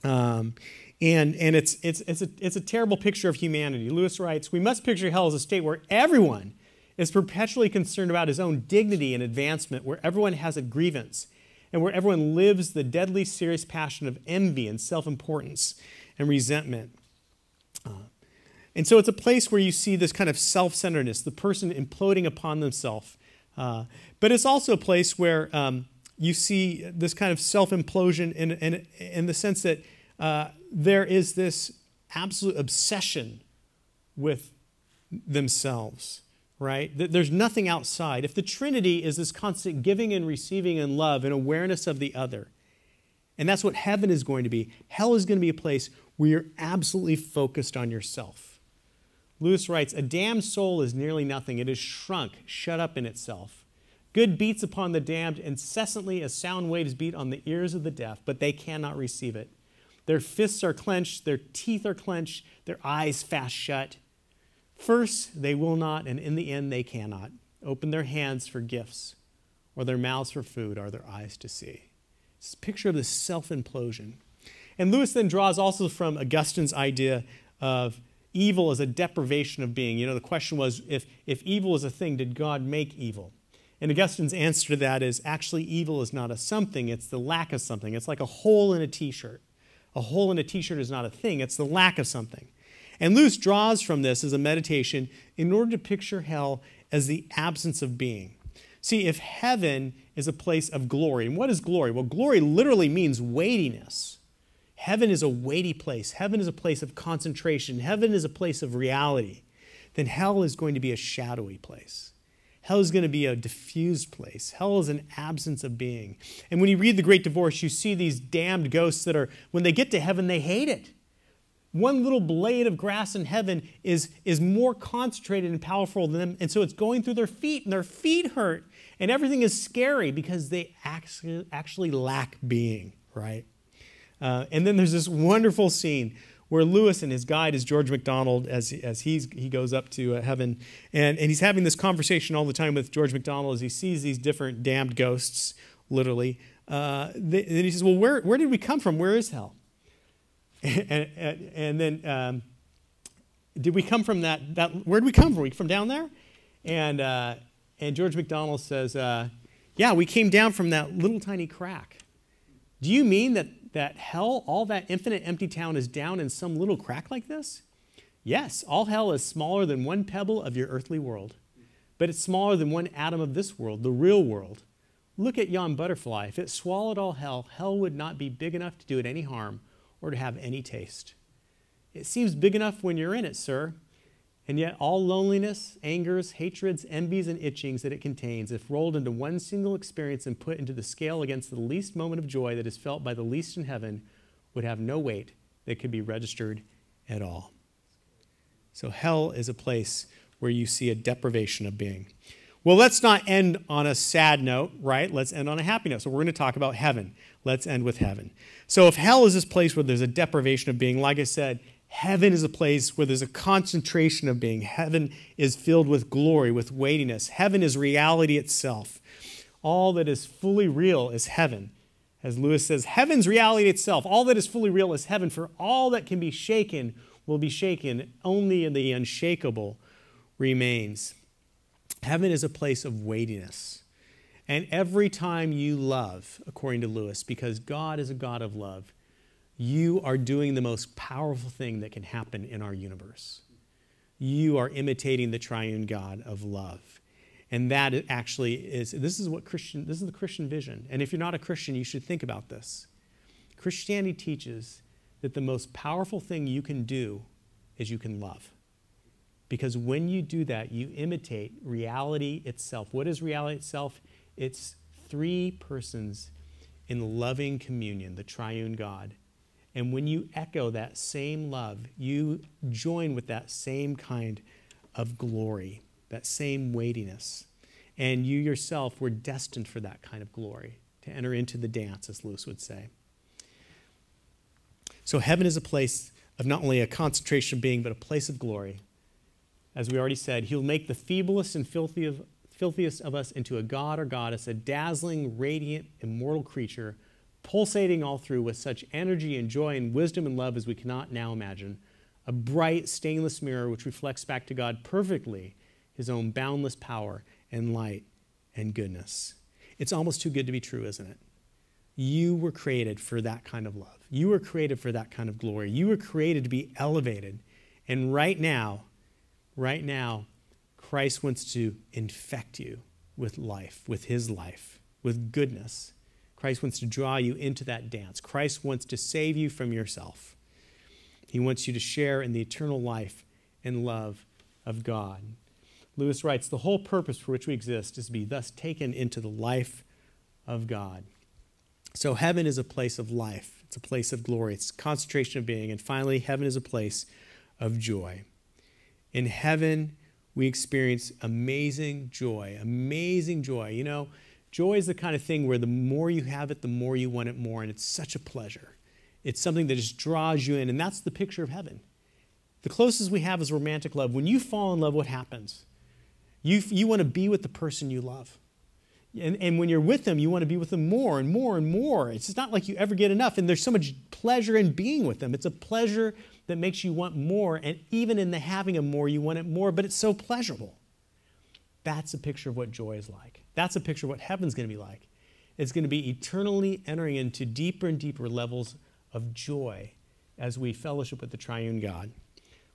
And it's a terrible picture of humanity. Lewis writes, "We must picture hell as a state where everyone is perpetually concerned about his own dignity and advancement, where everyone has a grievance, and where everyone lives the deadly serious passion of envy and self-importance and resentment." And so it's a place where you see this kind of self-centeredness, the person imploding upon themselves. But it's also a place where you see this kind of self-implosion in the sense that there is this absolute obsession with themselves. Right? There's nothing outside. If the Trinity is this constant giving and receiving and love and awareness of the other, and that's what heaven is going to be, hell is going to be a place where you're absolutely focused on yourself. Lewis writes, "A damned soul is nearly nothing. It is shrunk, shut up in itself. Good beats upon the damned incessantly as sound waves beat on the ears of the deaf, but they cannot receive it. Their fists are clenched, their teeth are clenched, their eyes fast shut. First, they will not, and in the end, they cannot open their hands for gifts, or their mouths for food, or their eyes to see." It's a picture of this self-implosion. And Lewis then draws also from Augustine's idea of evil as a deprivation of being. The question was, if evil is a thing, did God make evil? And Augustine's answer to that is, actually, evil is not a something, it's the lack of something. It's like a hole in a t-shirt. A hole in a t-shirt is not a thing, it's the lack of something. And Lewis draws from this as a meditation in order to picture hell as the absence of being. See, if heaven is a place of glory, and what is glory? Well, glory literally means weightiness. Heaven is a weighty place. Heaven is a place of concentration. Heaven is a place of reality. Then hell is going to be a shadowy place. Hell is going to be a diffused place. Hell is an absence of being. And when you read The Great Divorce, you see these damned ghosts that when they get to heaven, they hate it. One little blade of grass in heaven is more concentrated and powerful than them, and so it's going through their feet, and their feet hurt, and everything is scary because they actually lack being, right? And then there's this wonderful scene where Lewis and his guide is George MacDonald as he goes up to heaven, and he's having this conversation all the time with George MacDonald as he sees these different damned ghosts, literally. Then he says, "Well, where did we come from? Where is hell?" And then did we come from that where'd we come from? We from down there? And George MacDonald says, yeah, we came down from that little tiny crack. Do you mean that hell, all that infinite empty town, is down in some little crack like this? Yes, all hell is smaller than one pebble of your earthly world, but it's smaller than one atom of this world, the real world. Look at yon butterfly. If it swallowed all hell, hell would not be big enough to do it any harm or to have any taste. It seems big enough when you're in it, sir, and yet all loneliness, angers, hatreds, envies, and itchings that it contains, if rolled into one single experience and put into the scale against the least moment of joy that is felt by the least in heaven, would have no weight that could be registered at all. So hell is a place where you see a deprivation of being. Well, let's not end on a sad note, right? Let's end on a happy note. So we're going to talk about heaven. Let's end with heaven. So if hell is this place where there's a deprivation of being, like I said, heaven is a place where there's a concentration of being. Heaven is filled with glory, with weightiness. Heaven is reality itself. All that is fully real is heaven. As Lewis says, heaven's reality itself. All that is fully real is heaven, for all that can be shaken will be shaken. Only the unshakable remains. Heaven is a place of weightiness. And every time you love, according to Lewis, because God is a God of love, you are doing the most powerful thing that can happen in our universe. You are imitating the triune God of love. And that actually this is the Christian vision. And if you're not a Christian, you should think about this. Christianity teaches that the most powerful thing you can do is you can love. Because when you do that, you imitate reality itself. What is reality itself? It's three persons in loving communion, the triune God. And when you echo that same love, you join with that same kind of glory, that same weightiness. And you yourself were destined for that kind of glory, to enter into the dance, as Lewis would say. So heaven is a place of not only a concentration of being, but a place of glory. As we already said, he'll make the feeblest and filthiest of us into a god or goddess, a dazzling, radiant, immortal creature, pulsating all through with such energy and joy and wisdom and love as we cannot now imagine. A bright, stainless mirror which reflects back to God perfectly his own boundless power and light and goodness. It's almost too good to be true, isn't it? You were created for that kind of love. You were created for that kind of glory. You were created to be elevated. And right now, Christ wants to infect you with life, with his life, with goodness. Christ wants to draw you into that dance. Christ wants to save you from yourself. He wants you to share in the eternal life and love of God. Lewis writes, the whole purpose for which we exist is to be thus taken into the life of God. So heaven is a place of life. It's a place of glory. It's a concentration of being. And finally, heaven is a place of joy. In heaven, we experience amazing joy, amazing joy. You know, joy is the kind of thing where the more you have it, the more you want it more, and it's such a pleasure. It's something that just draws you in, and that's the picture of heaven. The closest we have is romantic love. When you fall in love, what happens? You want to be with the person you love. And when you're with them, you want to be with them more and more and more. It's just not like you ever get enough, and there's so much pleasure in being with them. It's a pleasure that makes you want more, and even in the having of more, you want it more, but it's so pleasurable. That's a picture of what joy is like. That's a picture of what heaven's going to be like. It's going to be eternally entering into deeper and deeper levels of joy as we fellowship with the triune God.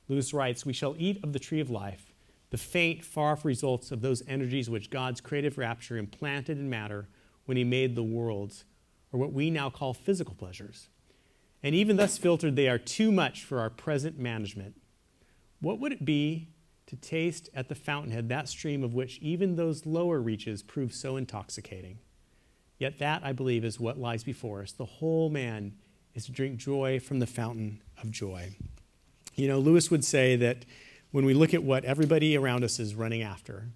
Lewis writes, we shall eat of the tree of life, the faint, far-off results of those energies which God's creative rapture implanted in matter when he made the worlds, or what we now call physical pleasures. And even thus filtered, they are too much for our present management. What would it be to taste at the Fountainhead that stream of which even those lower reaches prove so intoxicating? Yet that, I believe, is what lies before us. The whole man is to drink joy from the fountain of joy. You know, Lewis would say that when we look at what everybody around us is running after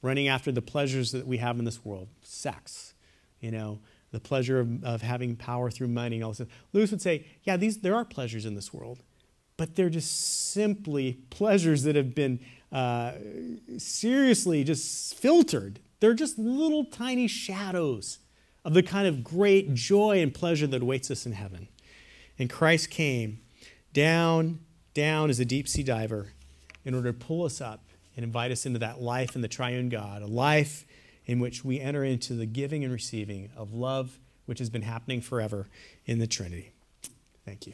the pleasures that we have in this world, sex, you know, the pleasure of having power through money and all this stuff. Lewis would say, yeah, there are pleasures in this world, but they're just simply pleasures that have been seriously just filtered. They're just little tiny shadows of the kind of great joy and pleasure that awaits us in heaven. And Christ came down as a deep sea diver in order to pull us up and invite us into that life in the triune God, a life in which we enter into the giving and receiving of love, which has been happening forever in the Trinity. Thank you.